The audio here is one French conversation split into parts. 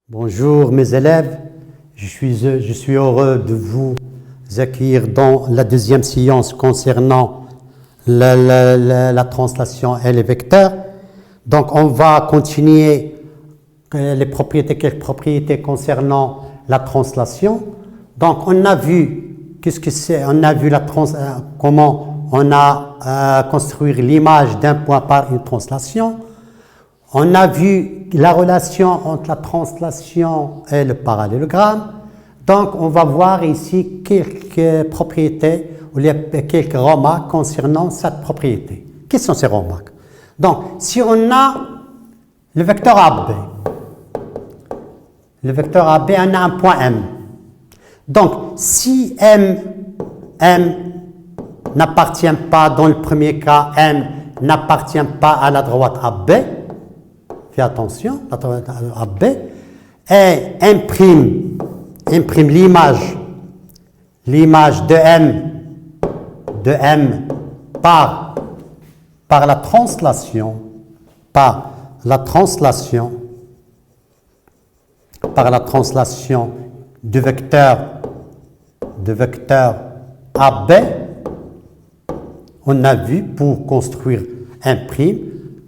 Bonjour mes élèves, je suis heureux de vous accueillir dans la deuxième séance concernant la translation et les vecteurs. Donc on va continuer quelques propriétés concernant la translation. Donc on a vu qu'est-ce que c'est, on a vu comment on a construire l'image d'un point par une translation. On a vu la relation entre la translation et le parallélogramme. Donc, on va voir ici quelques propriétés ou quelques remarques concernant cette propriété. Quelles sont ces remarques? Donc, si on a le vecteur AB, on a un point M. Donc, si M n'appartient pas, dans le premier cas, M n'appartient pas à la droite AB, fais attention, la droite AB, et imprime l'image de M par la translation du vecteur AB, on a vu pour construire imprime,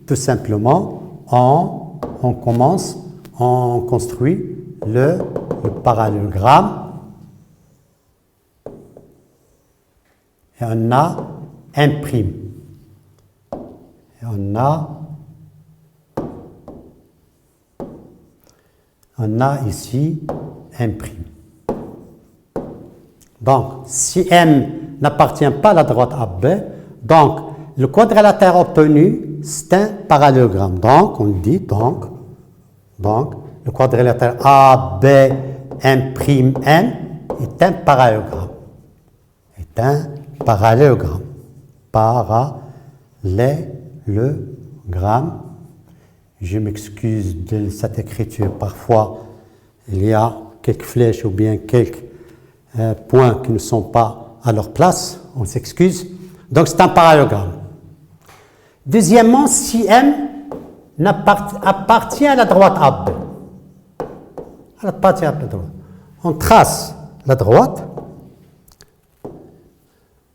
tout simplement, on construit le parallélogramme et on a imprime. Et on a ici imprime. Donc, si M n'appartient pas à la droite AB, donc le quadrilatère obtenu, c'est un parallélogramme. Donc, on dit donc le quadrilatère AB imprime M est un parallélogramme. Parallélogramme. Je m'excuse de cette écriture. Parfois, il y a quelques flèches ou bien quelques points qui ne sont pas à leur place. On s'excuse. Donc, c'est un parallélogramme. Deuxièmement, si M appartient à la droite AB, on trace la droite,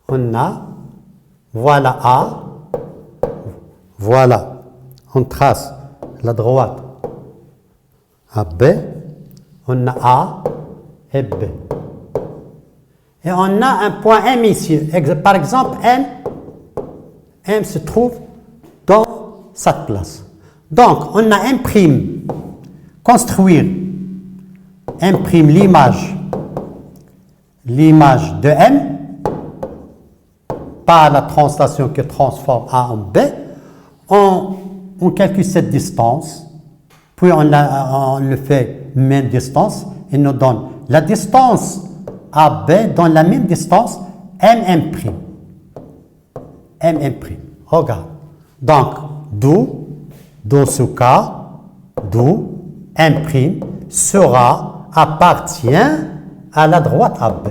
on a, voilà A, voilà, on trace la droite AB, on a A et B. Et on a un point M ici. Par exemple, M se trouve dans cette place. Donc, on a construire l'image de M par la translation qui transforme A en B. On calcule cette distance, puis on le fait même distance, et nous donne la distance AB dans la même distance M'. Regarde. Donc, d'où ce cas, M' appartient à la droite AB.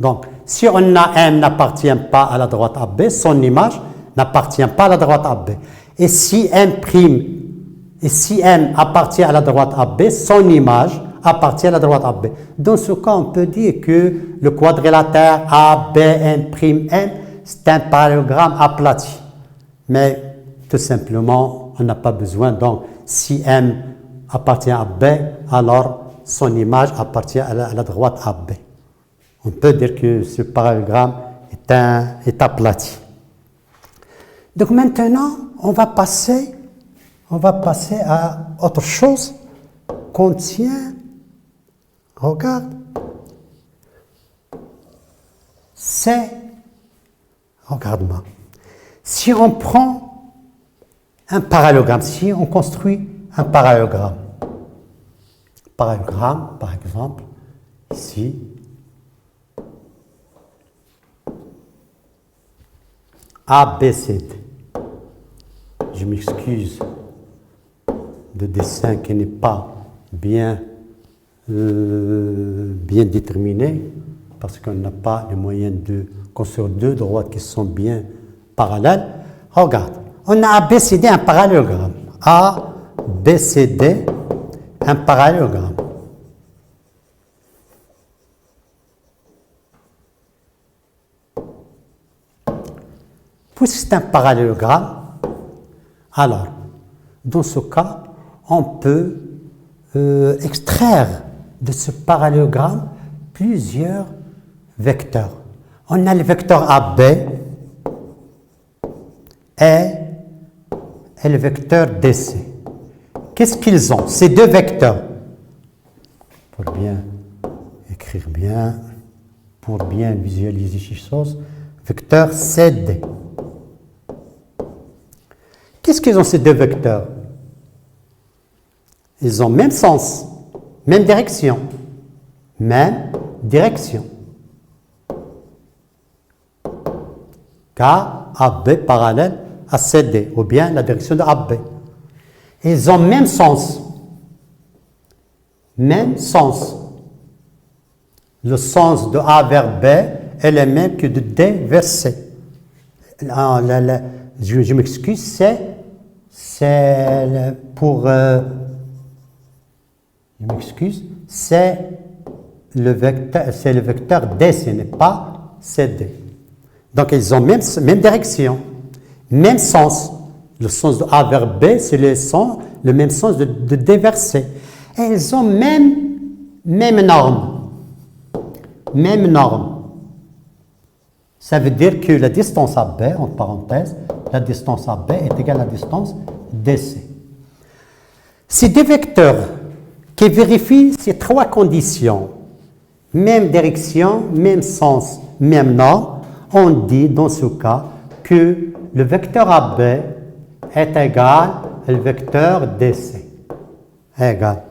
Donc, si on a M n'appartient pas à la droite AB, son image n'appartient pas à la droite AB. Et si M appartient à la droite AB, son image appartient à la droite AB. Dans ce cas, on peut dire que le quadrilatère AB'M', c'est un parallélogramme aplati. Mais tout simplement, on n'a pas besoin. Donc, si M appartient à B, alors son image appartient à la droite AB. On peut dire que ce parallélogramme est aplati. Donc maintenant, on va passer à autre chose. Contient, regarde, regarde-moi. Si on prend un parallélogramme, si on construit un parallélogramme, par exemple, ici, ABCD. Je m'excuse de dessin qui n'est pas bien déterminé parce qu'on n'a pas les moyens de construire deux droites qui sont bien parallèles. Regarde, on a ABCD un parallélogramme. A, BCD, un parallélogramme. Puisque c'est un parallélogramme, alors, dans ce cas, on peut extraire de ce parallélogramme plusieurs vecteurs. On a le vecteur AB et le vecteur DC. Qu'est-ce qu'ils ont, ces deux vecteurs? Pour bien écrire bien, pour bien visualiser ces choses, vecteur CD. Qu'est-ce qu'ils ont ces deux vecteurs? Ils ont même sens, même direction. Même direction. Car AB parallèle à CD, ou bien la direction de AB. Ils ont même sens. Même sens. Le sens de A vers B est le même que de D vers C. Je m'excuse, c'est pour... je m'excuse, c'est le vecteur D, ce n'est pas CD. Donc, ils ont même direction, même sens. Le sens de A vers B, c'est le même sens de D vers C. Et ils ont même norme. Même norme. Ça veut dire que la distance AB, entre parenthèses, la distance AB est égale à la distance DC. Ces deux vecteurs qui vérifient ces trois conditions, même direction, même sens, même norme, on dit dans ce cas que le vecteur AB est égal au vecteur DC. Égal.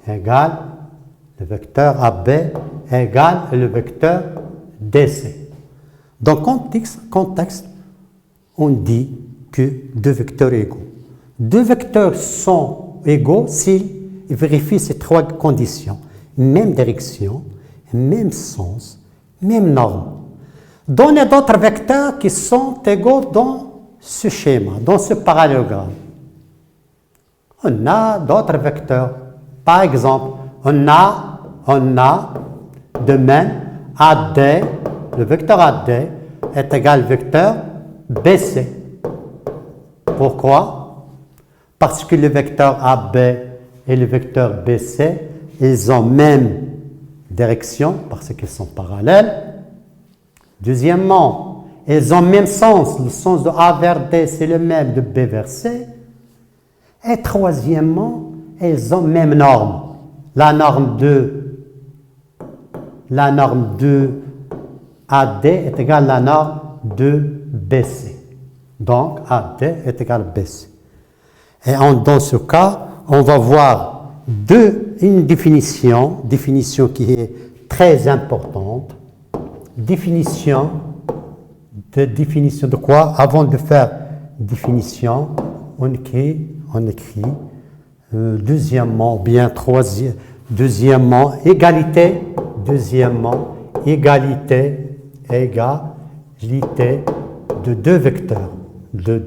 Le vecteur AB est égal au vecteur DC. Dans le contexte, on dit que deux vecteurs égaux. Deux vecteurs sont égaux s'ils vérifient ces trois conditions. Même direction, même sens, même norme. Donnez d'autres vecteurs qui sont égaux dans ce schéma, dans ce parallélogramme. On a d'autres vecteurs. Par exemple, on a de même AD, le vecteur AD est égal au vecteur BC. Pourquoi? Parce que le vecteur AB et le vecteur BC, ils ont même direction parce qu'ils sont parallèles. Deuxièmement, ils ont même sens. Le sens de A vers D, c'est le même de B vers C. Et troisièmement, ils ont même norme. La norme de AD est égale à la norme de BC. Donc, AD est égal à BC. Et dans ce cas, on va voir une définition qui est très importante. Définition de quoi? Avant de faire définition, on écrit deuxièmement, bien troisième, deuxièmement, égalité de deux vecteurs, de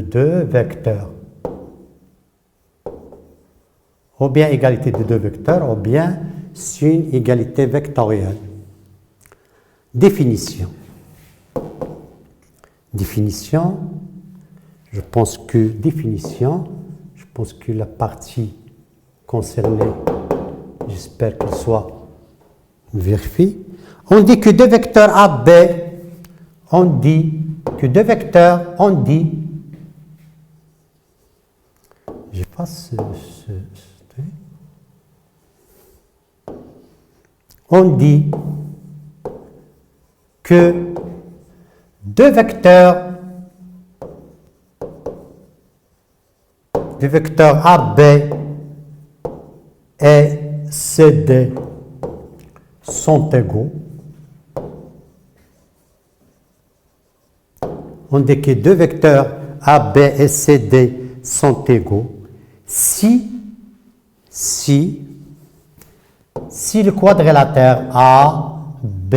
deux vecteurs. Ou bien égalité de deux vecteurs, ou bien c'est une égalité vectorielle. Définition, je pense que la partie concernée, j'espère qu'elle soit vérifiée. On dit que deux vecteurs AB, j'efface on dit que deux vecteurs AB et CD sont égaux. On dit que deux vecteurs AB et CD sont égaux si le quadrilatère A, B,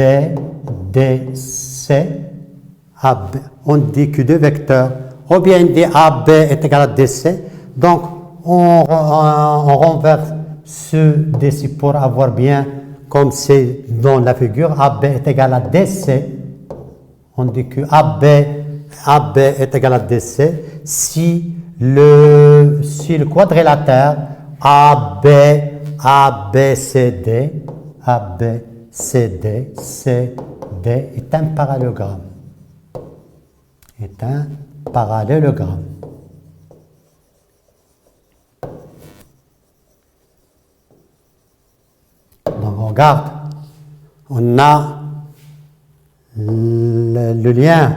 D, C, AB, on dit que deux vecteurs, ou bien on dit AB est égal à DC, Donc, on renverse ce DC pour avoir bien, comme c'est dans la figure, AB est égal à DC. On dit que AB est égal à DC si le quadrilatère ABCD est un parallélogramme. Donc on regarde, on a le lien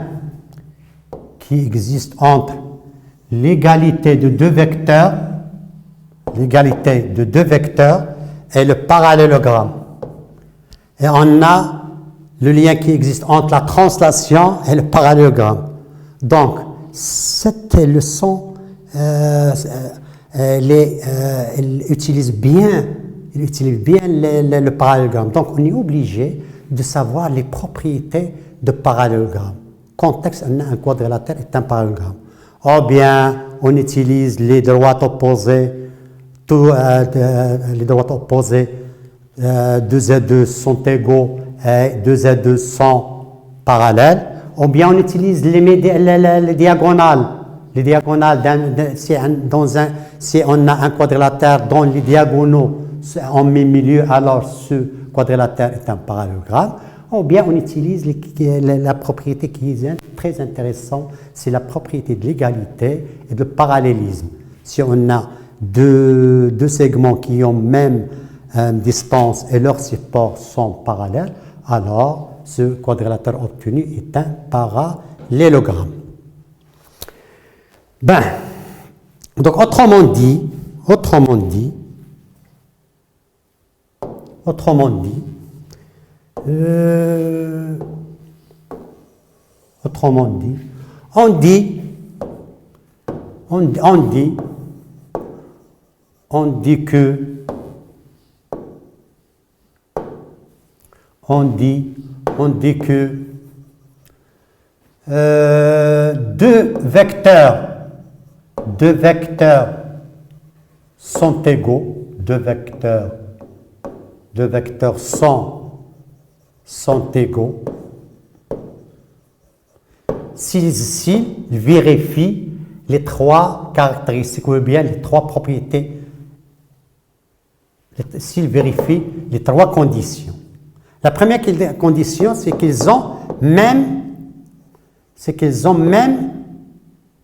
qui existe entre l'égalité de deux vecteurs et le parallélogramme. Et on a le lien qui existe entre la translation et le parallélogramme. Donc, cette leçon, elle utilise bien le parallélogramme. Donc, on est obligé de savoir les propriétés de parallélogramme. Contexte, on a un quadrilatère est un parallélogramme. Ou bien, on utilise les droites opposées, les droites opposées, 2 et 2 sont égaux et 2 et 2 sont parallèles. Ou bien on utilise les diagonales. Les diagonales, si on a un quadrilatère dont les diagonaux en milieu, alors ce quadrilatère est un parallélogramme. Ou bien on utilise la propriété qui est très intéressante, c'est la propriété de l'égalité et de parallélisme. Si on a deux segments qui ont même distance et leurs supports sont parallèles, alors ce quadrilatère obtenu est un parallélogramme. Donc autrement dit, on dit que deux vecteurs sont égaux, deux vecteurs sont égaux s'ils vérifient les trois caractéristiques ou bien les trois propriétés, s'ils vérifient les trois conditions. La première condition, c'est qu'ils ont même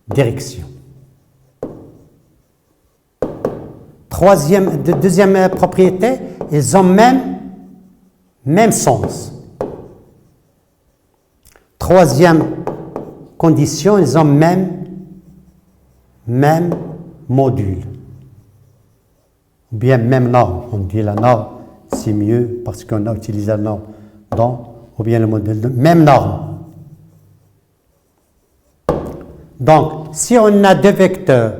direction. Deuxième propriété, ils ont même sens. Troisième condition, ils ont même module. Ou bien même norme. On dit la norme, c'est mieux parce qu'on a utilisé la norme ou bien le modèle de même norme. Donc, si on a deux vecteurs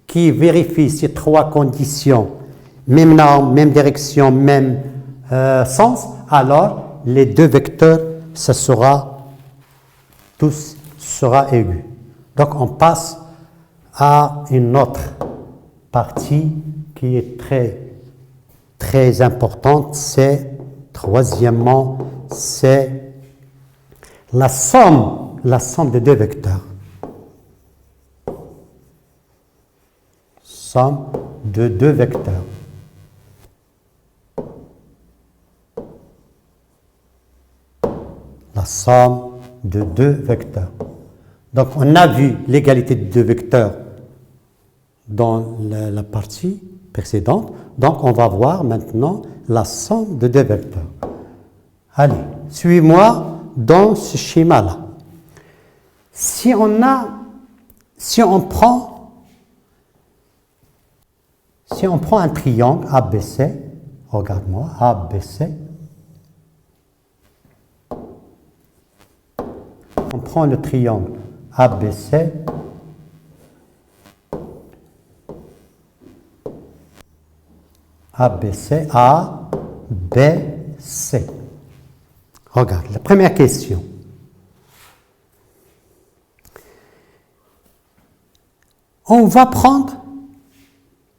qui vérifient ces trois conditions, même norme, même direction, même sens, alors les deux vecteurs, tous sera aigu. Donc, on passe à une autre partie qui est très importante, troisièmement, c'est la somme de deux vecteurs. Somme de deux vecteurs. La somme de deux vecteurs. Donc, on a vu l'égalité de deux vecteurs dans la partie précédente. Donc, on va voir maintenant la somme de deux vecteurs. Allez, suis-moi dans ce schéma-là. Si on prend un triangle ABC, regarde-moi, ABC, on prend le triangle ABC, ABC, A, B, C. Regarde, la première question. On va prendre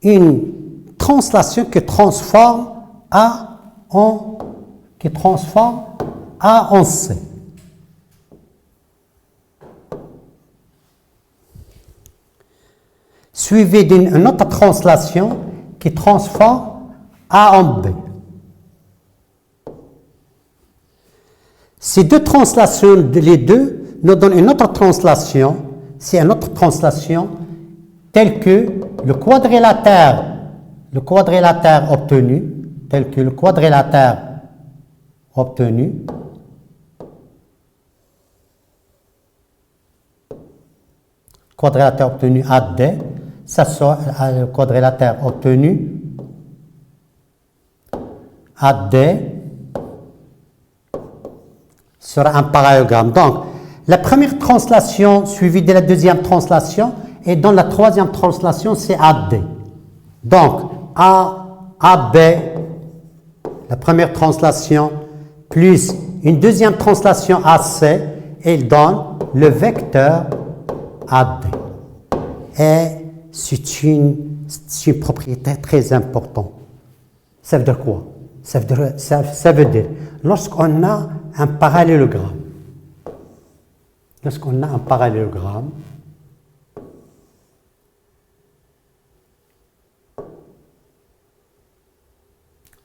une translation qui transforme A en C. Suivi d'une autre translation qui transforme A en B. Ces deux translations, les deux, nous donnent une autre translation. C'est une autre translation telle que le quadrilatère obtenu, AD, ça soit le quadrilatère obtenu AD sera un parallélogramme. Donc, la première translation suivie de la deuxième translation et dans la troisième translation, c'est AD. Donc, AB, la première translation, plus une deuxième translation AC, elle donne le vecteur AD. Et c'est une propriété très importante. Ça veut dire quoi? Ça veut dire, lorsqu'on a un parallélogramme,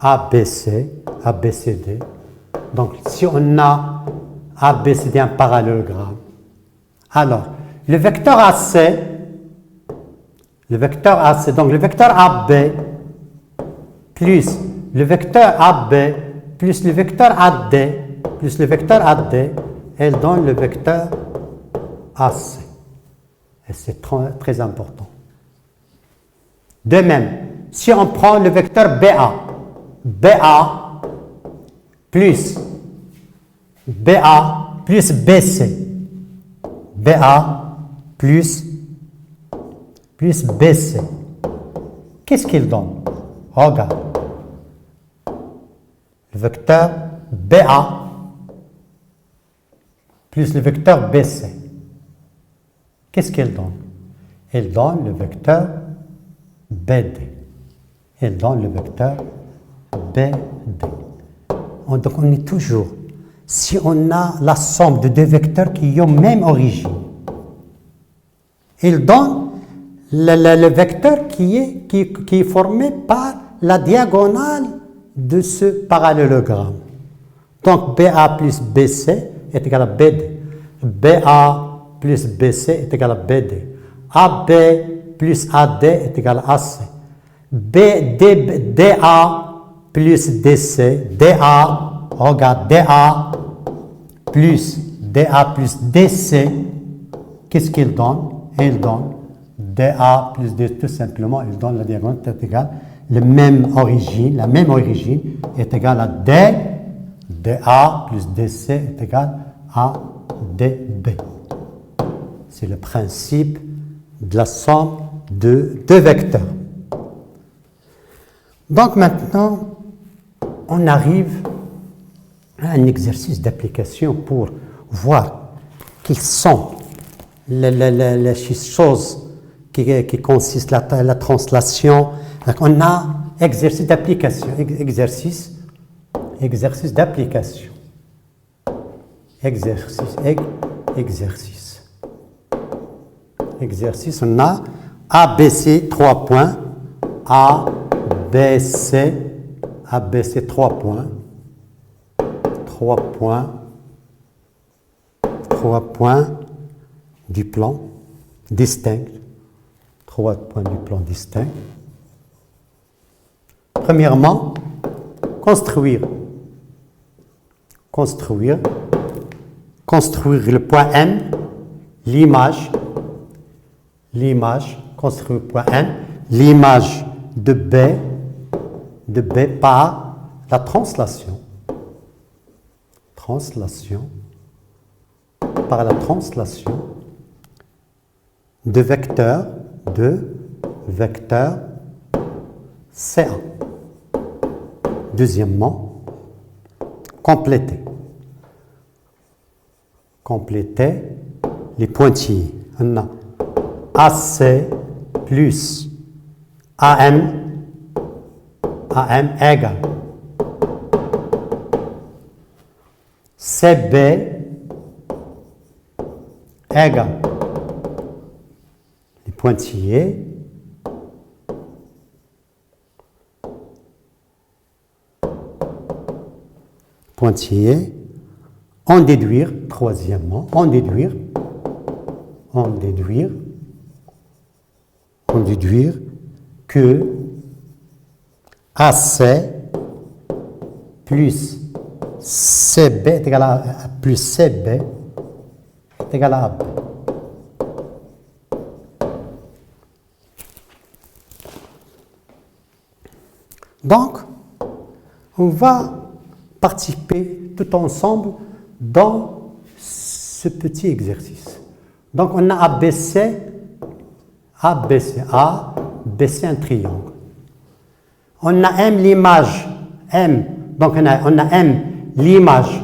ABC, ABCD, donc si on a ABCD un parallélogramme, alors le vecteur AC, donc le vecteur AB plus le vecteur AB plus le vecteur AD plus le vecteur AD, elle donne le vecteur AC. Et c'est très important. De même, si on prend le vecteur BA plus BC, BA plus BC, qu'est-ce qu'il donne? Regarde. Le vecteur BA plus le vecteur BC. Qu'est-ce qu'elle donne? Elle donne le vecteur BD. Elle donne le vecteur BD. Donc on est toujours, si on a la somme de deux vecteurs qui ont même origine, il donne le vecteur qui est formé par la diagonale de ce parallélogramme. Donc BA plus BC est égal à BD. BA plus BC est égal à BD. AB plus AD est égal à AC. DA plus DC, regarde, DA plus DC, qu'est-ce qu'il donne? Il donne DA plus DC, tout simplement, il donne la diagonale est égale, la même origine est égale à D, DA plus DC est égal à DB. C'est le principe de la somme de deux vecteurs. Donc maintenant, on arrive à un exercice d'application pour voir quelles sont les choses qui consistent la translation. Donc on a exercice d'application, exercice d'application, exercice, on a ABC 3 points, ABC 3 points, 3 points du plan distinct, 3 points du plan distinct. Premièrement, construire le point M, l'image, construire le point M, l'image de B par la translation, par la translation de vecteur CA. Deuxièmement, compléter les pointillés. On a AC plus AM égale CB égale les pointillés en déduire, troisièmement, en déduire que AC plus CB est égal à plus CB est égal à AB. Donc, on va participer tout ensemble dans ce petit exercice. Donc, on a ABC, A, BC un triangle. On a M l'image, M, donc on a M l'image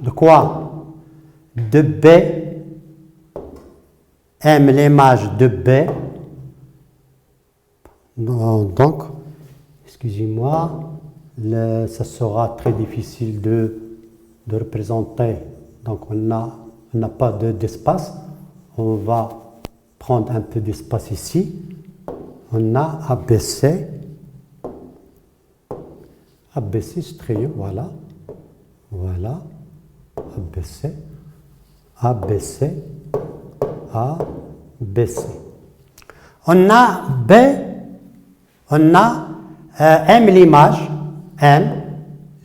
de quoi? De B, M l'image de B, donc, excusez-moi, ça sera très difficile de représenter, donc on n'a pas d'espace, on va prendre un peu d'espace ici, on a ABC, ce triangle, voilà, ABC. On a B, on a M l'image,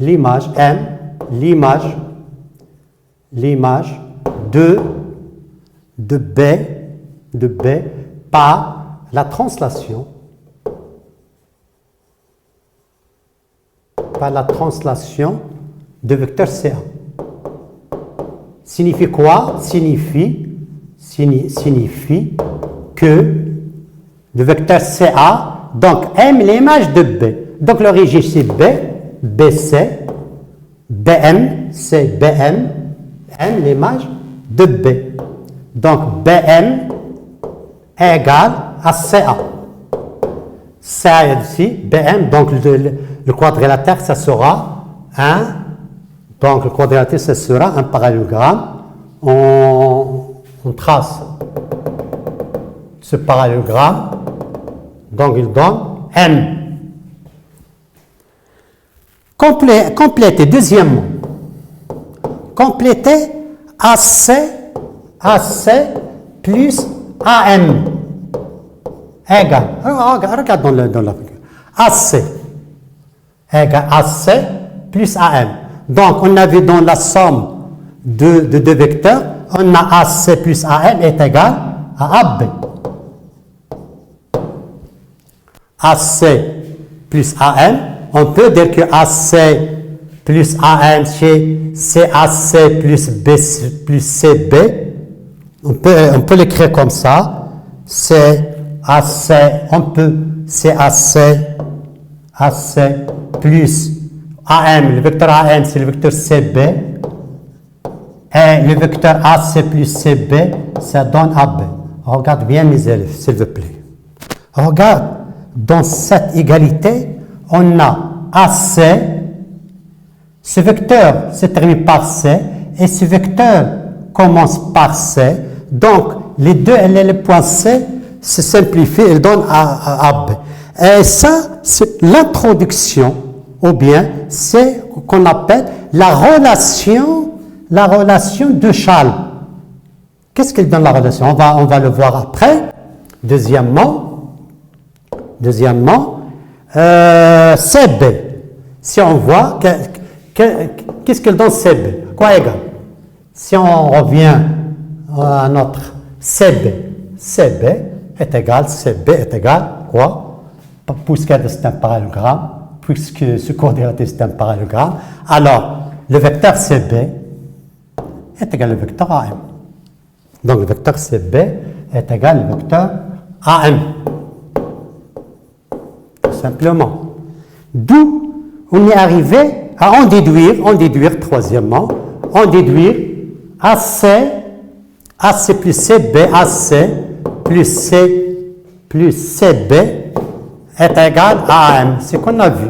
l'image de B par la translation de vecteur CA. Signifie quoi? Signifie que le vecteur CA, donc M l'image de B. Donc l'origine c'est B, BC, BM, c'est BM, M l'image de B. Donc BM égale à CA. CA ici, BM, donc le quadrilatère, ça sera un. Donc le quadrilatère, ça sera un parallélogramme. On trace ce parallélogramme. Donc il donne M. Compléter, deuxièmement. Compléter AC plus AM égale, regarde dans la figure, AC égale AC plus AM. Donc, on a vu dans la somme de deux vecteurs, on a AC plus AM est égal à AB. AC plus AM, on peut dire que AC plus AM c'est AC plus CB. On peut l'écrire comme ça. C'est AC plus AM. Le vecteur AM, c'est le vecteur CB. Et le vecteur AC plus CB, ça donne AB. Regarde bien mes élèves, s'il vous plaît. Regarde, dans cette égalité, on a AC. Ce vecteur se termine par C et ce vecteur commence par C. Donc, les deux les points C se simplifient et donnent AB. Et ça, c'est l'introduction, ou bien c'est ce qu'on appelle la relation de Charles. Qu'est-ce qu'il donne la relation? On va le voir après. Deuxièmement, CB. Si on voit, qu'est-ce qu'il donne CB? Quoi égal? Si on revient à notre CB est égal quoi? Puisque c'est un parallélogramme, puisque ce quadrilatère c'est un parallélogramme, alors le vecteur CB est égal au vecteur AM. Donc le vecteur CB est égal au vecteur AM. Tout simplement. D'où on est arrivé à en déduire troisièmement, en déduire AC plus CB, AC plus plus CB est égal à AM. C'est ce qu'on a vu.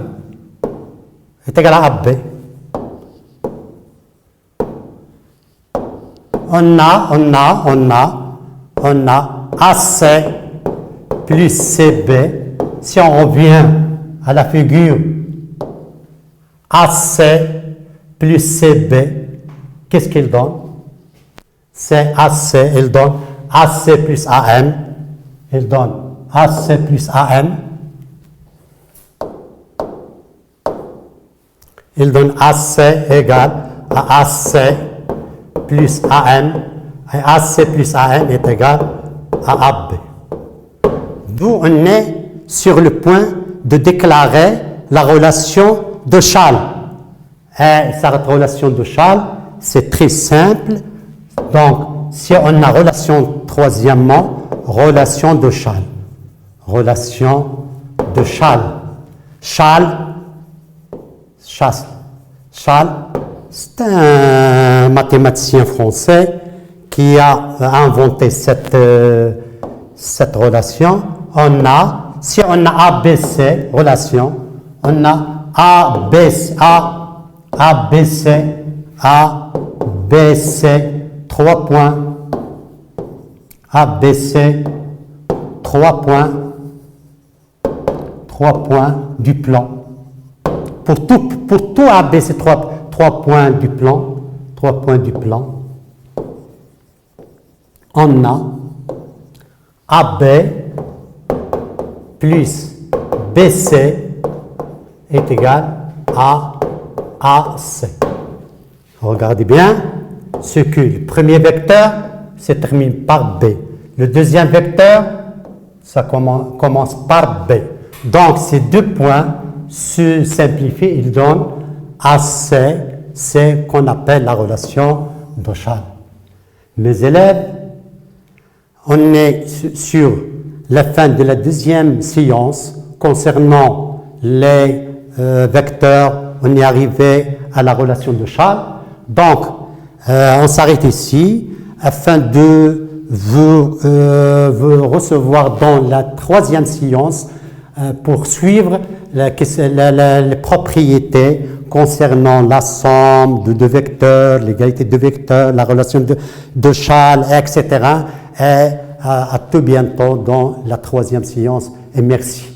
Est égal à AB. On a AC plus CB. Si on revient à la figure AC plus CB, qu'est-ce qu'il donne? C'est AC, il donne AC plus AM. Il donne AC plus AM. Il donne AC égale à AC plus AM. Et AC plus AM est égal à AB. D'où on est sur le point de déclarer la relation de Schall. Et cette relation de Schall, c'est très simple. Donc, si on a relation troisièmement, relation de Schall. Relation de Schall. Schall, c'est un mathématicien français qui a inventé cette relation. Si on a ABC, relation, on a ABC, 3 points, ABC, 3 points du plan. Pour tout ABC, 3 points du plan, on a AB plus BC est égal à AC. Regardez bien, le premier vecteur se termine par B. Le deuxième vecteur, ça commence par B. Donc, ces deux points se simplifient, ils donnent AC, c'est qu'on appelle la relation de Schall. Mes élèves, on est sur la fin de la deuxième séance concernant les vecteurs. On est arrivé à la relation de Schall. Donc, on s'arrête ici afin de vous recevoir dans la troisième séance pour suivre les propriétés concernant la somme de deux vecteurs, l'égalité de deux vecteurs, la relation de Schall, etc. Et à tout bientôt dans la troisième séance. Et merci.